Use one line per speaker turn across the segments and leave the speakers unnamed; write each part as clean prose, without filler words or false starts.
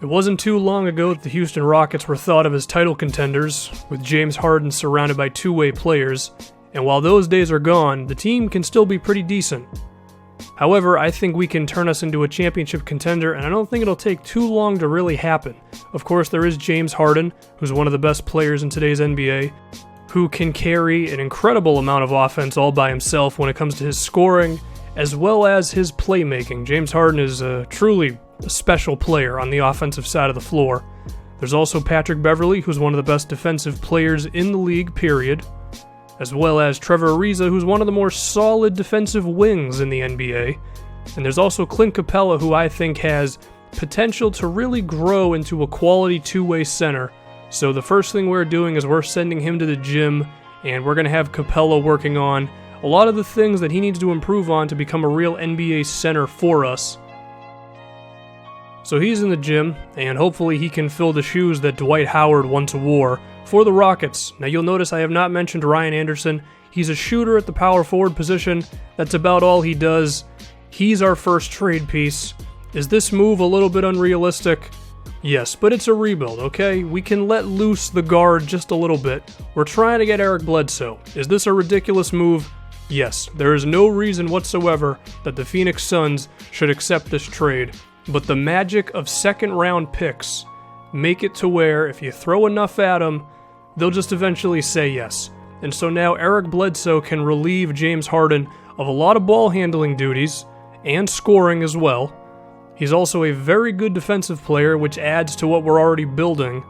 It wasn't too long ago that the Houston Rockets were thought of as title contenders, with James Harden surrounded by two-way players, and while those days are gone, the team can still be pretty decent. However, I think we can turn us into a championship contender, and I don't think it'll take too long to really happen. Of course, there is James Harden, who's one of the best players in today's NBA, who can carry an incredible amount of offense all by himself when it comes to his scoring, as well as his playmaking. James Harden is truly a special player on the offensive side of the floor. There's also Patrick Beverley, who's one of the best defensive players in the league, period. As well as Trevor Ariza, who's one of the more solid defensive wings in the NBA. And there's also Clint Capella, who I think has potential to really grow into a quality two-way center. So the first thing we're doing is we're sending him to the gym, and we're going to have Capella working on a lot of the things that he needs to improve on to become a real NBA center for us. So he's in the gym, and hopefully he can fill the shoes that Dwight Howard once wore for the Rockets. Now you'll notice I have not mentioned Ryan Anderson. He's a shooter at the power forward position. That's about all he does. He's our first trade piece. Is this move a little bit unrealistic? Yes, but it's a rebuild, okay? We can let loose the guard just a little bit. We're trying to get Eric Bledsoe. Is this a ridiculous move? Yes, there is no reason whatsoever that the Phoenix Suns should accept this trade. But the magic of second-round picks make it to where if you throw enough at them, they'll just eventually say yes. And so now Eric Bledsoe can relieve James Harden of a lot of ball handling duties and scoring as well. He's also a very good defensive player, which adds to what we're already building.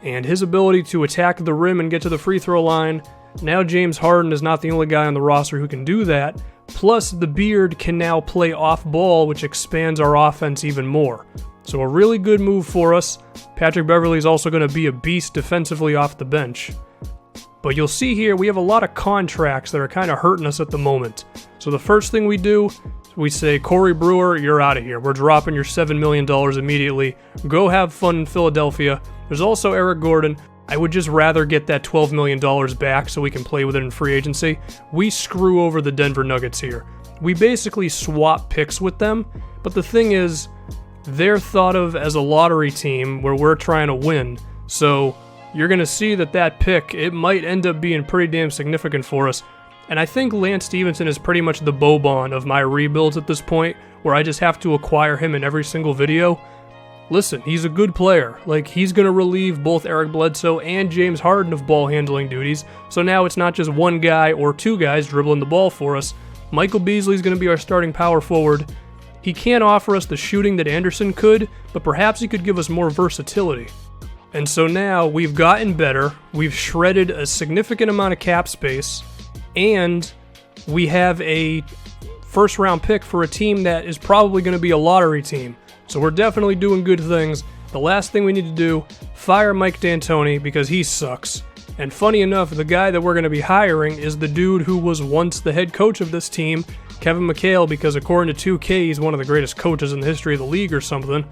And his ability to attack the rim and get to the free throw line, now James Harden is not the only guy on the roster who can do that. Plus, the beard can now play off ball, which expands our offense even more. So a really good move for us. Patrick Beverley is also going to be a beast defensively off the bench. But you'll see here, we have a lot of contracts that are kind of hurting us at the moment. So the first thing we do, we say, Corey Brewer, you're out of here. We're dropping your $7 million immediately. Go have fun in Philadelphia. There's also Eric Gordon. I would just rather get that $12 million back so we can play with it in free agency. We screw over the Denver Nuggets here. We basically swap picks with them, but the thing is, they're thought of as a lottery team where we're trying to win. So you're going to see that pick, it might end up being pretty damn significant for us. And I think Lance Stevenson is pretty much the Boban of my rebuilds at this point, where I just have to acquire him in every single video. Listen, he's a good player. Like, he's going to relieve both Eric Bledsoe and James Harden of ball handling duties. So now it's not just one guy or two guys dribbling the ball for us. Michael Beasley's going to be our starting power forward. He can't offer us the shooting that Anderson could, but perhaps he could give us more versatility. And so now we've gotten better. We've shredded a significant amount of cap space, and we have a first round pick for a team that is probably going to be a lottery team. So we're definitely doing good things. The last thing we need to do, fire Mike D'Antoni because he sucks. And funny enough, the guy that we're going to be hiring is the dude who was once the head coach of this team, Kevin McHale, because according to 2K, he's one of the greatest coaches in the history of the league or something.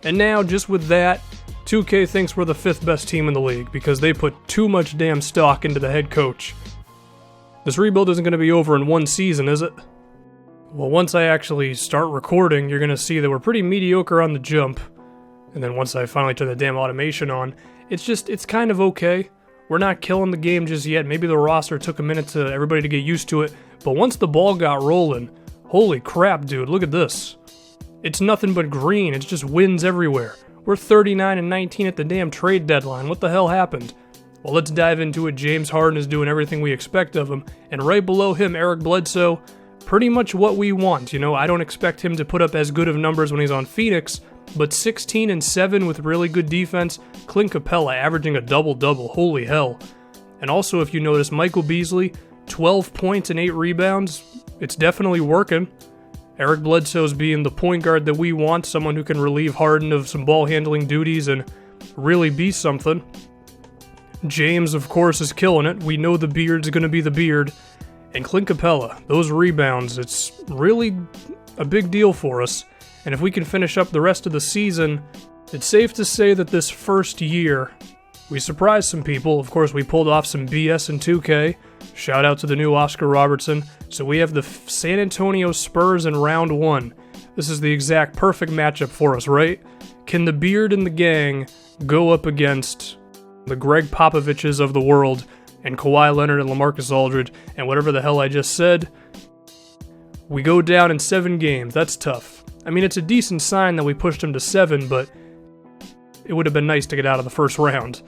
And now, just with that, 2K thinks we're the fifth best team in the league because they put too much damn stock into the head coach. This rebuild isn't going to be over in one season, is it? Well, once I actually start recording, you're going to see that we're pretty mediocre on the jump. And then once I finally turn the damn automation on, it's kind of okay. We're not killing the game just yet. Maybe the roster took a minute to everybody to get used to it. But once the ball got rolling, holy crap, dude, look at this. It's nothing but green. It's just wins everywhere. We're 39-19 at the damn trade deadline. What the hell happened? Well, let's dive into it. James Harden is doing everything we expect of him. And right below him, Eric Bledsoe, pretty much what we want. You know, I don't expect him to put up as good of numbers when he's on Phoenix, but 16-7 with really good defense. Clint Capella averaging a double-double. Holy hell. And also, if you notice, Michael Beasley, 12 points and 8 rebounds. It's definitely working. Eric Bledsoe's being the point guard that we want, someone who can relieve Harden of some ball handling duties and really be something. James, of course, is killing it. We know the beard's going to be the beard. And Clint Capella, those rebounds, it's really a big deal for us. And if we can finish up the rest of the season, it's safe to say that this first year, we surprised some people. Of course, we pulled off some BS in 2K. Shout out to the new Oscar Robertson. So we have the San Antonio Spurs in round 1. This is the exact perfect matchup for us, right? Can the Beard and the gang go up against the Greg Popoviches of the world and Kawhi Leonard and LaMarcus Aldridge and whatever the hell I just said? We go down in 7 games. That's tough. I mean, it's a decent sign that we pushed them to 7, but it would have been nice to get out of the first round.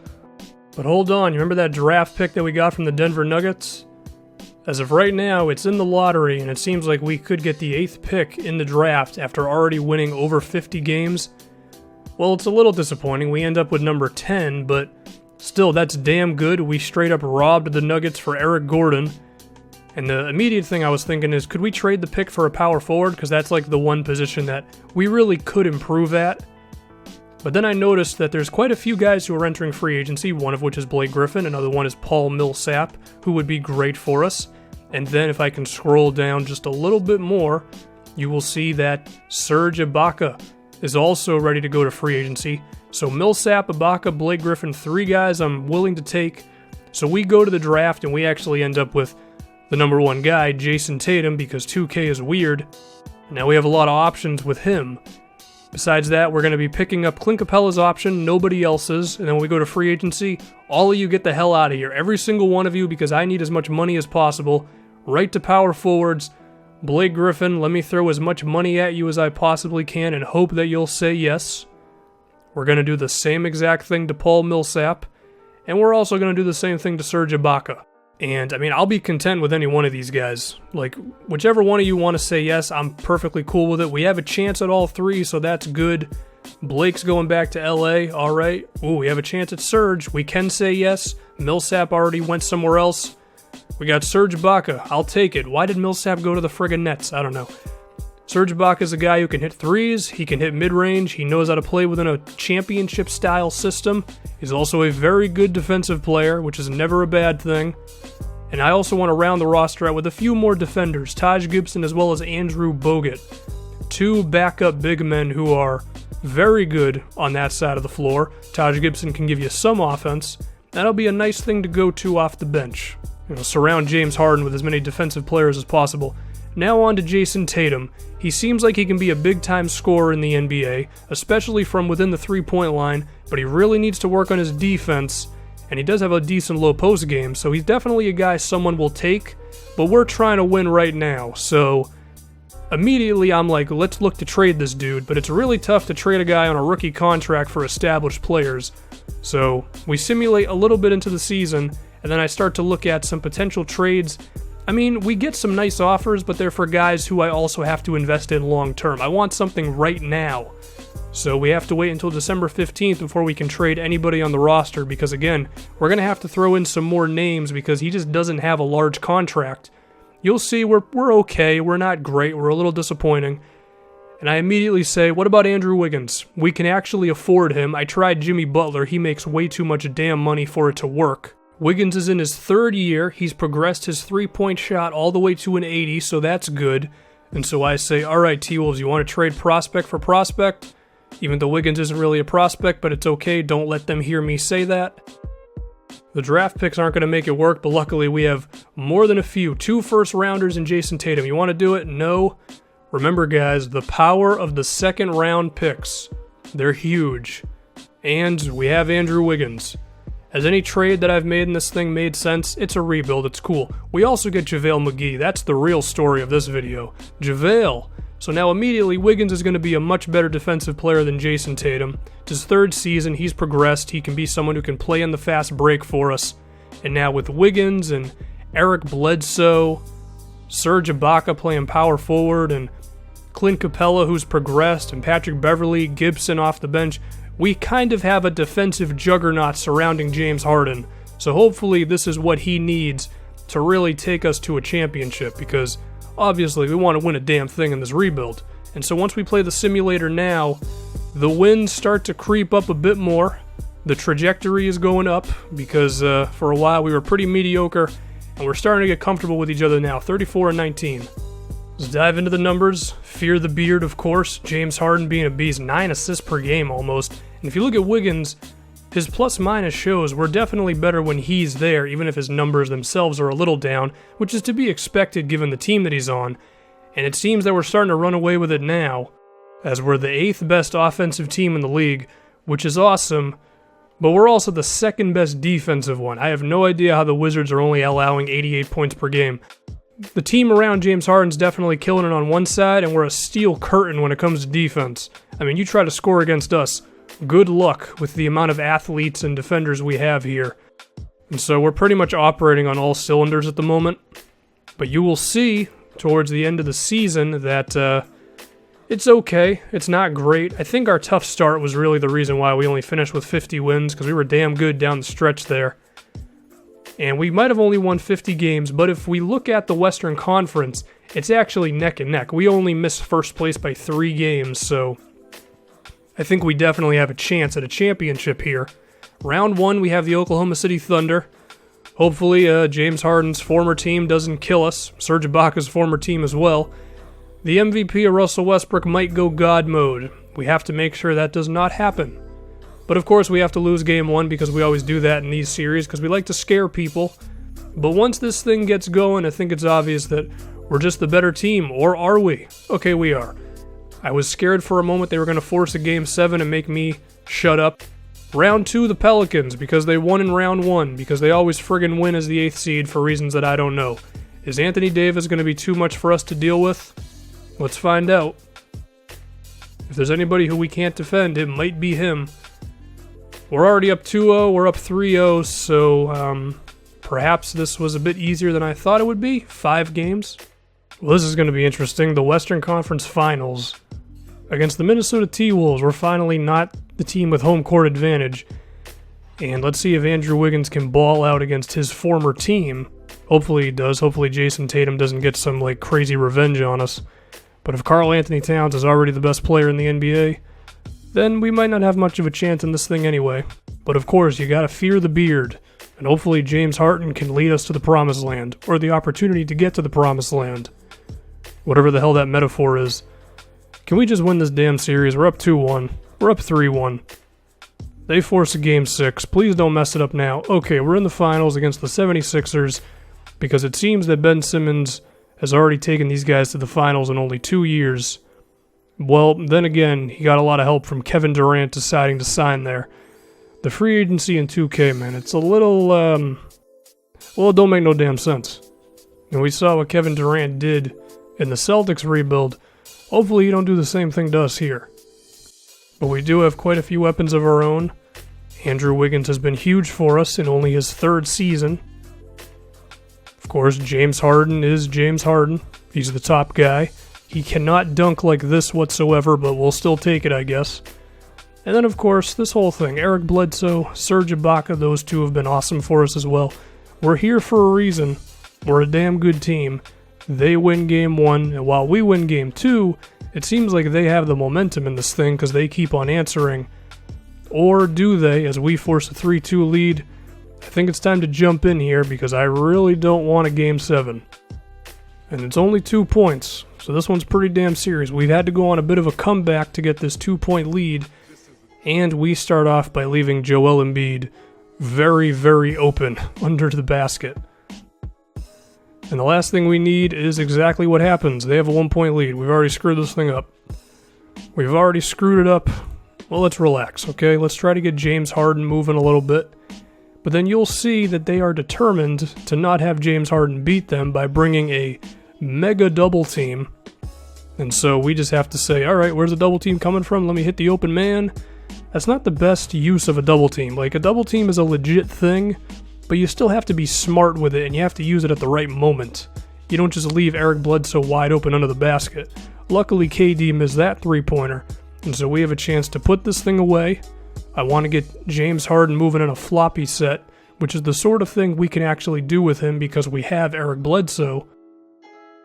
But hold on, you remember that draft pick that we got from the Denver Nuggets? As of right now, it's in the lottery, and it seems like we could get the 8th pick in the draft after already winning over 50 games. Well, it's a little disappointing. We end up with number 10, but still, that's damn good. We straight up robbed the Nuggets for Eric Gordon. And the immediate thing I was thinking is, could we trade the pick for a power forward? Because that's like the one position that we really could improve at. But then I noticed that there's quite a few guys who are entering free agency, one of which is Blake Griffin, another one is Paul Millsap, who would be great for us. And then if I can scroll down just a little bit more, you will see that Serge Ibaka is also ready to go to free agency. So Millsap, Ibaka, Blake Griffin, 3 guys I'm willing to take. So we go to the draft and we actually end up with the number 1 guy, Jason Tatum, because 2K is weird. Now we have a lot of options with him. Besides that, we're going to be picking up Clint Capella's option, nobody else's, and then when we go to free agency, all of you get the hell out of here. Every single one of you, because I need as much money as possible. Right to power forwards. Blake Griffin, let me throw as much money at you as I possibly can and hope that you'll say yes. We're going to do the same exact thing to Paul Millsap, and we're also going to do the same thing to Serge Ibaka. And, I mean, I'll be content with any one of these guys. Like, whichever one of you want to say yes, I'm perfectly cool with it. We have a chance at all 3, so that's good. Blake's going back to LA, alright. Ooh, we have a chance at Serge. We can say yes. Millsap already went somewhere else. We got Serge Ibaka. I'll take it. Why did Millsap go to the friggin' Nets? I don't know. Serge Ibaka is a guy who can hit threes, he can hit mid-range, he knows how to play within a championship-style system. He's also a very good defensive player, which is never a bad thing. And I also want to round the roster out with a few more defenders, Taj Gibson as well as Andrew Bogut. 2 backup big men who are very good on that side of the floor. Taj Gibson can give you some offense. That'll be a nice thing to go to off the bench. Surround James Harden with as many defensive players as possible. Now on to Jason Tatum. He seems like he can be a big-time scorer in the NBA, especially from within the three-point line, but he really needs to work on his defense, and he does have a decent low-post game, so he's definitely a guy someone will take, but we're trying to win right now, so immediately I'm like, let's look to trade this dude, but it's really tough to trade a guy on a rookie contract for established players. So we simulate a little bit into the season, and then I start to look at some potential trades. I mean, we get some nice offers, but they're for guys who I also have to invest in long term. I want something right now. So we have to wait until December 15th before we can trade anybody on the roster, because again, we're going to have to throw in some more names because he just doesn't have a large contract. You'll see we're okay, we're not great, we're a little disappointing. And I immediately say, what about Andrew Wiggins? We can actually afford him. I tried Jimmy Butler, he makes way too much damn money for it to work. Wiggins is in his 3rd year, he's progressed his three-point shot all the way to an 80, so that's good. And so I say, alright T-Wolves, you want to trade prospect for prospect? Even though Wiggins isn't really a prospect, but it's okay, don't let them hear me say that. The draft picks aren't going to make it work, but luckily we have more than a few. 2 first-rounders and Jason Tatum. You want to do it? No. Remember guys, the power of the second-round picks. They're huge. And we have Andrew Wiggins. Has any trade that I've made in this thing made sense? It's a rebuild, it's cool. We also get JaVale McGee, that's the real story of this video. JaVale. So now immediately Wiggins is going to be a much better defensive player than Jason Tatum. It's his 3rd season, he's progressed, he can be someone who can play in the fast break for us. And now with Wiggins and Eric Bledsoe, Serge Ibaka playing power forward, and Clint Capella who's progressed, and Patrick Beverley, Gibson off the bench, we kind of have a defensive juggernaut surrounding James Harden, so hopefully this is what he needs to really take us to a championship, because obviously we want to win a damn thing in this rebuild. And so once we play the simulator now, the wins start to creep up a bit more. The trajectory is going up, because for a while we were pretty mediocre, and we're starting to get comfortable with each other now, 34-19. Let's dive into the numbers. Fear the beard, of course. James Harden being a beast, 9 assists per game almost. And if you look at Wiggins, his plus-minus shows we're definitely better when he's there, even if his numbers themselves are a little down, which is to be expected given the team that he's on. And it seems that we're starting to run away with it now. as we're the 8th best offensive team in the league, which is awesome, but we're also the 2nd best defensive one. I have no idea how the Wizards are only allowing 88 points per game. The team around James Harden's definitely killing it on one side, and we're a steel curtain when it comes to defense. I mean, you try to score against us, good luck with the amount of athletes and defenders we have here. And so we're pretty much operating on all cylinders at the moment. But you will see towards the end of the season that it's okay. It's not great. I think our tough start was really the reason why we only finished with 50 wins, because we were damn good down the stretch there. And we might have only won 50 games, but if we look at the Western Conference, it's actually neck and neck. We only missed first place by 3 games, so I think we definitely have a chance at a championship here. Round 1, we have the Oklahoma City Thunder. Hopefully, James Harden's former team doesn't kill us. Serge Ibaka's former team as well. The MVP of Russell Westbrook might go God mode. We have to make sure that does not happen. But of course, we have to lose game 1 because we always do that in these series because we like to scare people. But once this thing gets going, I think it's obvious that we're just the better team. Or are we? Okay, we are. I was scared for a moment they were going to force a game 7 and make me shut up. Round 2, the Pelicans, because they won in round 1, because they always friggin' win as the 8th seed for reasons that I don't know. Is Anthony Davis going to be too much for us to deal with? Let's find out. If there's anybody who we can't defend, it might be him. We're already up 2-0, we're up 3-0, so perhaps this was a bit easier than I thought it would be. 5 games. Well, this is going to be interesting. The Western Conference Finals against the Minnesota T-Wolves. We're finally not the team with home court advantage. And let's see if Andrew Wiggins can ball out against his former team. Hopefully he does. Hopefully Jason Tatum doesn't get some crazy revenge on us. But if Karl Anthony Towns is already the best player in the NBA, then we might not have much of a chance in this thing anyway. But of course, you gotta fear the beard. And hopefully James Harden can lead us to the promised land, or the opportunity to get to the promised land. Whatever the hell that metaphor is. Can we just win this damn series? We're up 2-1. We're up 3-1. They force a game 6. Please don't mess it up now. Okay, we're in the finals against the 76ers, because it seems that Ben Simmons has already taken these guys to the finals in only 2 years. Well, then again, he got a lot of help from Kevin Durant deciding to sign there. The free agency in 2K, man, it's a little, it don't make no damn sense. And we saw what Kevin Durant did in the Celtics rebuild. Hopefully you don't do the same thing to us here. But we do have quite a few weapons of our own. Andrew Wiggins has been huge for us in only his 3rd season. Of course, James Harden is James Harden. He's the top guy. He cannot dunk like this whatsoever, but we'll still take it, I guess. And then, of course, this whole thing. Eric Bledsoe, Serge Ibaka, those two have been awesome for us as well. We're here for a reason. We're a damn good team. They win game 1, and while we win game 2, it seems like they have the momentum in this thing because they keep on answering. Or do they, as we force a 3-2 lead? I think it's time to jump in here because I really don't want a game 7. And it's only 2 points, so this one's pretty damn serious. We've had to go on a bit of a comeback to get this 2-point lead, and we start off by leaving Joel Embiid very, very open under the basket. And the last thing we need is exactly what happens. They have a 1-point lead. We've already screwed this thing up. We've already screwed it up. Well, let's relax, okay? Let's try to get James Harden moving a little bit. But then you'll see that they are determined to not have James Harden beat them by bringing a mega double team. And so we just have to say, all right, where's the double team coming from? Let me hit the open man. That's not the best use of a double team. A double team is a legit thing, but you still have to be smart with it, and you have to use it at the right moment. You don't just leave Eric Bledsoe wide open under the basket. Luckily, KD missed that 3-pointer, and so we have a chance to put this thing away. I want to get James Harden moving in a floppy set, which is the sort of thing we can actually do with him because we have Eric Bledsoe.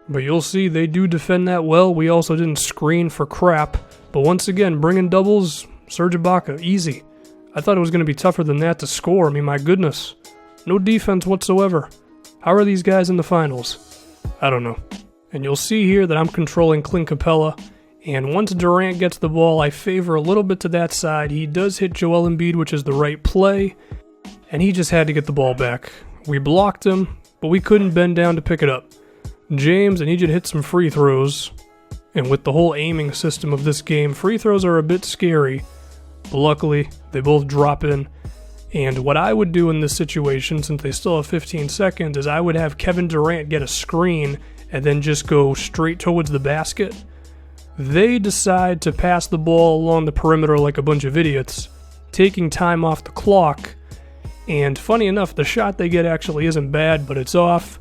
But you'll see they do defend that well. We also didn't screen for crap. But once again, bringing doubles, Serge Ibaka, easy. I thought it was going to be tougher than that to score. I mean, my goodness. No defense whatsoever. How are these guys in the finals? I don't know. And you'll see here that I'm controlling Clint Capella. And once Durant gets the ball, I favor a little bit to that side. He does hit Joel Embiid, which is the right play. And he just had to get the ball back. We blocked him, but we couldn't bend down to pick it up. James, I need you to hit some free throws. And with the whole aiming system of this game, free throws are a bit scary, but luckily they both drop in. And what I would do in this situation, since they still have 15 seconds, is I would have Kevin Durant get a screen and then just go straight towards the basket. They decide to pass the ball along the perimeter like a bunch of idiots, taking time off the clock. And funny enough, the shot they get actually isn't bad, but it's off.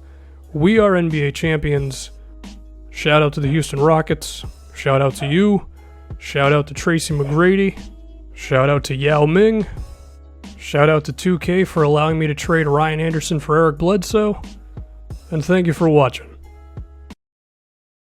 We are NBA champions. Shout out to the Houston Rockets. Shout out to you. Shout out to Tracy McGrady. Shout out to Yao Ming. Shout out to 2K for allowing me to trade Ryan Anderson for Eric Bledsoe. And thank you for watching.